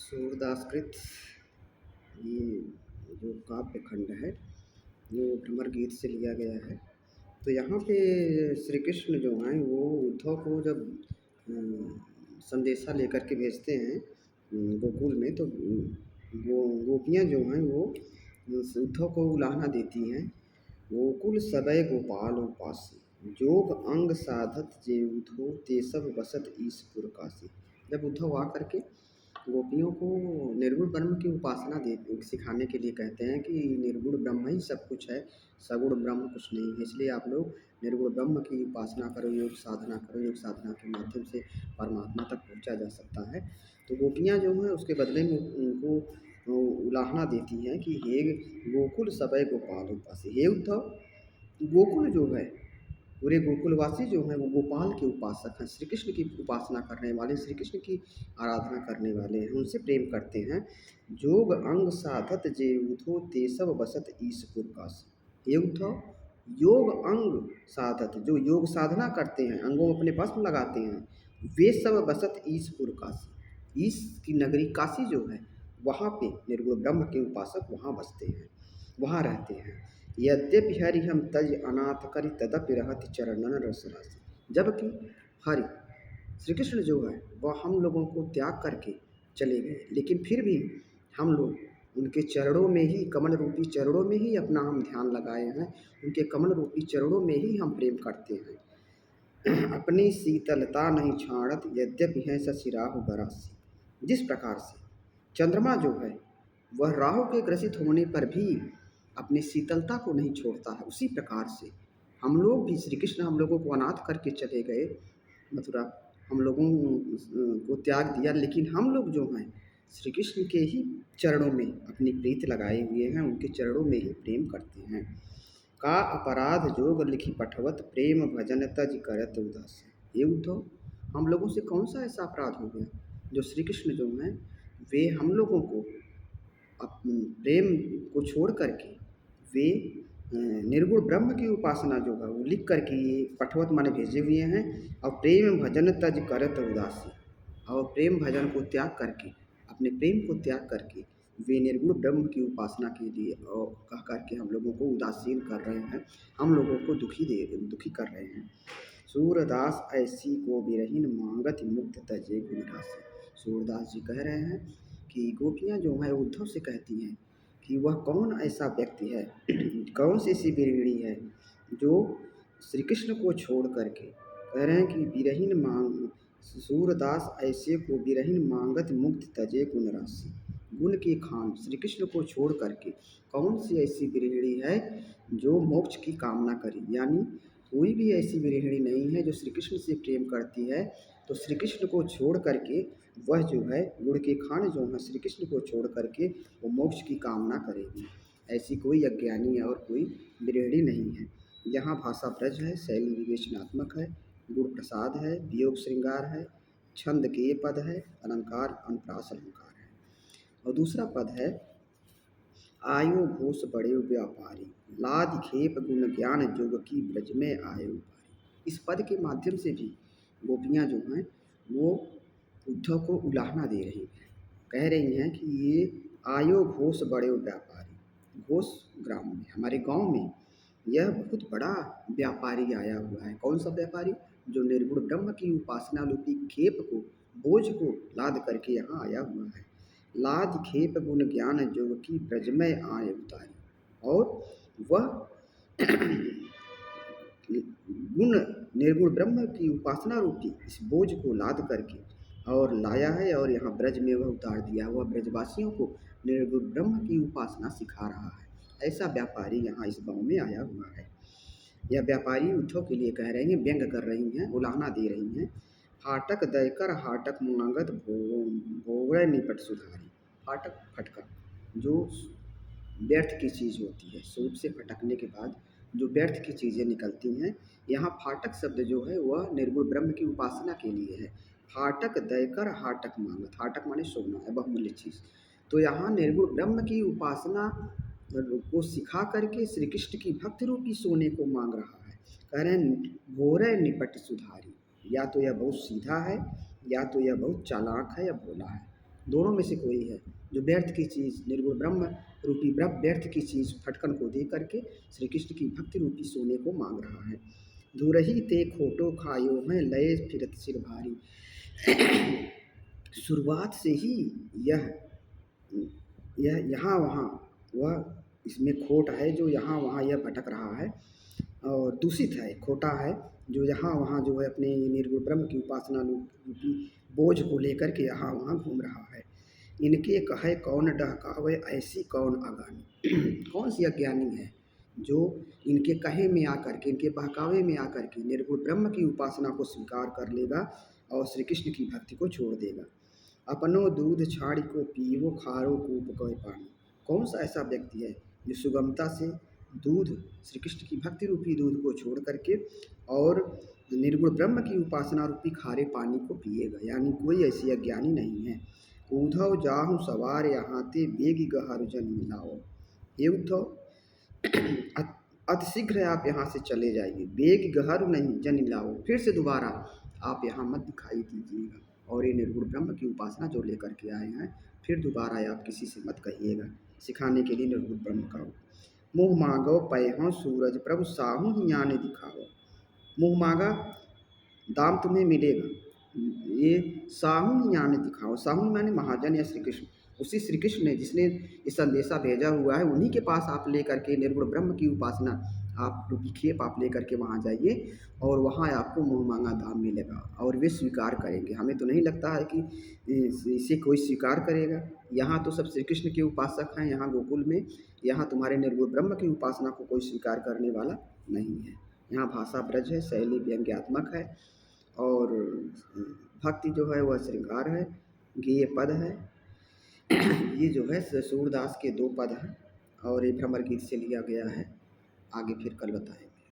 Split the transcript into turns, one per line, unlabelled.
सूरदासकृत ये जो काव्य खंड है ये भ्रमर गीत से लिया गया है। तो यहाँ पे श्री कृष्ण जो हैं वो उद्धव को जब संदेशा लेकर के भेजते हैं गोकुल में, तो वो गोपियाँ जो हैं वो उद्धव को उलाहना देती हैं। गोकुल सबय गोपाल उपासी जोग अंग साधत जे उधो ते सब बसत ईसपुर काशी। जब उद्धव आकर के गोपियों को निर्गुण ब्रह्म की उपासना दे सिखाने के लिए कहते हैं कि निर्गुण ब्रह्म ही सब कुछ है, सगुण ब्रह्म कुछ नहीं है, इसलिए आप लोग निर्गुण ब्रह्म की उपासना करो, योग साधना करो, योग साधना के माध्यम से परमात्मा तक पहुंचा जा सकता है। तो गोपियाँ जो हैं उसके बदले में उनको उलाहना देती हैं कि हे गोकुल सबय गोपाल उपासी, हे उद्धव गोकुल जो है पूरे गोकुलवासी जो हैं वो गोपाल के उपासक हैं, श्री कृष्ण की उपासना करने वाले, श्री कृष्ण की आराधना करने वाले हैं, उनसे प्रेम करते हैं। जोग अंग साधत जे उधो ते सब बसत ईसपुर काशी। ये उद्धव योग अंग साधत, जो योग साधना करते हैं, अंगों अपने पास में लगाते हैं, वे सब बसत ईसपुर काशी। ईस की नगरी काशी जो है वहाँ पे निर्गुण ब्रह्म के उपासक वहाँ बसते हैं, वहाँ रहते हैं। यद्यपि हरि हम तज अनाथ करि तदपि रहति चरणन रस राशि। जबकि हरि श्री कृष्ण जो है वह हम लोगों को त्याग करके चले गए, लेकिन फिर भी हम लोग उनके चरणों में ही, कमल रूपी चरणों में ही अपना हम ध्यान लगाए हैं, उनके कमल रूपी चरणों में ही हम प्रेम करते हैं। अपनी शीतलता नहीं छाड़त यद्यपि है ससिराहु बरासी। जिस प्रकार से चंद्रमा जो है वह राहु के ग्रसित होने पर भी अपनी शीतलता को नहीं छोड़ता है, उसी प्रकार से हम लोग भी, श्री कृष्ण हम लोगों को अनाथ करके चले गए मथुरा, हम लोगों को त्याग दिया, लेकिन हम लोग जो हैं श्री कृष्ण के ही चरणों में अपनी प्रीत लगाए हुए हैं, उनके चरणों में ही प्रेम करते हैं। का अपराध जोग लिखी पठवत प्रेम भजन तज करत उदास। ये उद्धव हम लोगों से कौन सा ऐसा अपराध हो गया जो श्री कृष्ण जो हैं वे हम लोगों को प्रेम को छोड़ करके वे निर्गुण ब्रह्म की उपासना जो है वो लिख करके ये पठवत माने भेजे हुए हैं, और प्रेम भजन तज करत उदासी, और प्रेम भजन को त्याग करके, अपने प्रेम को त्याग करके वे निर्गुण ब्रह्म की उपासना के लिए और कह करके हम लोगों को उदासीन कर रहे हैं, हम लोगों को दुखी कर रहे हैं। सूरदास ऐसी को बिरहीन मांगत मुक्त तजे गुण राशि। सूरदास जी कह रहे हैं कि गोपियाँ जो हैं उद्धव से कहती हैं कि वह कौन ऐसा व्यक्ति है, कौन सी ऐसी बिरहिणी है जो श्री कृष्ण को छोड़ करके कह रहे हैं कि बिरहीन मांग, सूरदास ऐसे को बिरहीन मांगत मुक्त तजे गुण राशि। गुण के खान श्री कृष्ण को छोड़ करके कौन सी ऐसी बिरहिणी है जो मोक्ष की कामना करे, यानी कोई भी ऐसी बिरहिणी नहीं है जो श्री कृष्ण से प्रेम करती है, तो श्री कृष्ण को छोड़ करके वह जो है गुण के खान जो है श्री कृष्ण को छोड़ करके वो मोक्ष की कामना करेगी। ऐसी कोई अज्ञानी और कोई बिरहिणी नहीं है। यहाँ भाषा ब्रज है, शैली विवेचनात्मक है, गुण प्रसाद है, वियोग श्रृंगार है, छंद के पद है, अलंकार अनुप्रास अलंकार है। और दूसरा पद है आयो घोष बड़े व्यापारी लाद खेप गुण ज्ञान जोग की ब्रज में आयो भारी। इस पद के माध्यम से भी गोपियाँ जो हैं वो उद्धव को उलाहना दे रही हैं, कह रही हैं कि ये आयो घोष बड़े व्यापारी, घोष ग्राम में, हमारे गांव में यह बहुत बड़ा व्यापारी आया हुआ है। कौन सा व्यापारी? जो निर्गुण ब्रह्म की उपासना रूपी खेप को, बोझ को लाद करके यहाँ आया हुआ है। लाद खेप गुण ज्ञान जोग की ब्रजमय आय उतारी, और वह गुण निर्गुण ब्रह्म की उपासना रूपी इस बोझ को लाद करके और लाया है, और यहाँ ब्रज में वह उतार दिया, वह ब्रजवासियों को निर्गुण ब्रह्म की उपासना सिखा रहा है। ऐसा व्यापारी यहाँ इस गांव में आया हुआ है। यह व्यापारी उद्धव के लिए कह रही हैं, व्यंग कर रही हैं, उलाहना दे रही हैं। फाटक दयकर हाटक मांगत भोगड़ निपट सुधारी। फाटक, फटका, जो व्यर्थ की चीज़ होती है, सूप से फटकने के बाद जो व्यर्थ की चीज़ें निकलती हैं, यहाँ फाटक शब्द जो है वह निर्गुण ब्रह्म की उपासना के लिए है। फाटक दयकर हाटक मांगत, हाटक माने सोना है, बहुमूल्य चीज़। तो यहाँ निर्गुण ब्रह्म की उपासना को सिखा करके श्री कृष्ण की भक्ति रूपी सोने को मांग रहा है। कह रहे हैं भोरे निपट सुधारी, या तो यह बहुत सीधा है, या तो यह बहुत चालाक है या भोला है। दोनों में से कोई है जो व्यर्थ की चीज़ निर्गुण ब्रह्म रूपी व्यर्थ की चीज़ फटकन को दे करके श्री कृष्ण की भक्ति रूपी सोने को मांग रहा है। धुरही ते खोटो खायो हैं लय फिरत सिर भारी। शुरुआत से ही यह यहाँ वहाँ वह इसमें खोट है जो यहाँ वहाँ यह भटक रहा है और दूषित है, खोटा है जो यहाँ वहाँ जो है अपने निर्गुण ब्रह्म की उपासना रूपी बोझ को लेकर के यहाँ वहाँ घूम रहा है। इनके कहे कौन डहकावे ऐसी कौन अगानी। कौन सी अज्ञानी है जो इनके कहे में आकर के इनके बहकावे में आकर के निर्गुण ब्रह्म की उपासना को स्वीकार कर लेगा और श्री कृष्ण की भक्ति को छोड़ देगा। अपनो दूध छाड़ी को पीवो खारो कूप कोय पानी। कौन सा ऐसा व्यक्ति है जो सुगमता से दूध श्री कृष्ण की भक्ति रूपी दूध को छोड़ करके और निर्गुण ब्रह्म की उपासना रूपी खारे पानी को पिएगा। यानी कोई ऐसी अज्ञानी नहीं है। उद्धव जाहु सवार यहाँ ते बेगी गहर जन मिलाओ। ये उद्धव अति शीघ्र आप यहाँ से चले जाइए, बेग गहर नहीं जन मिलाओ, फिर से दोबारा आप यहाँ मत दिखाई दीजिएगा और ये निर्गुण ब्रह्म की उपासना जो लेकर के आए हैं फिर दोबारा आप किसी से मत कहिएगा। सिखाने के लिए निर्गुण ब्रह्म का मुँह मांगो पैहों सूरज प्रभु साहू ही ज्ञान दिखाओ। मुँह मांगा दाम तुम्हें मिलेगा, ये साहू ही ज्ञान दिखाओ। साहू माने महाजन या श्री कृष्ण। उसी श्री कृष्ण ने जिसने ये संदेशा भेजा हुआ है उन्हीं के पास आप लेकर के निर्गुण ब्रह्म की उपासना आप रूपी खेप आप लेकर के वहाँ जाइए और वहाँ आपको मुँह मांगा दाम मिलेगा और वे स्वीकार करेंगे। हमें तो नहीं लगता है कि इसे कोई स्वीकार करेगा। यहाँ तो सब श्री कृष्ण के उपासक हैं, यहाँ गोकुल में यहाँ तुम्हारे निर्गुण ब्रह्म की उपासना को कोई स्वीकार करने वाला नहीं है। यहाँ भाषा ब्रज है, शैली व्यंग्यात्मक है और भक्ति जो है वह श्रृंगार है, गेय पद है। ये जो है सूरदास के 2 पद हैं और ये भ्रमर गीत से लिया गया है। आगे फिर कल बताएंगे।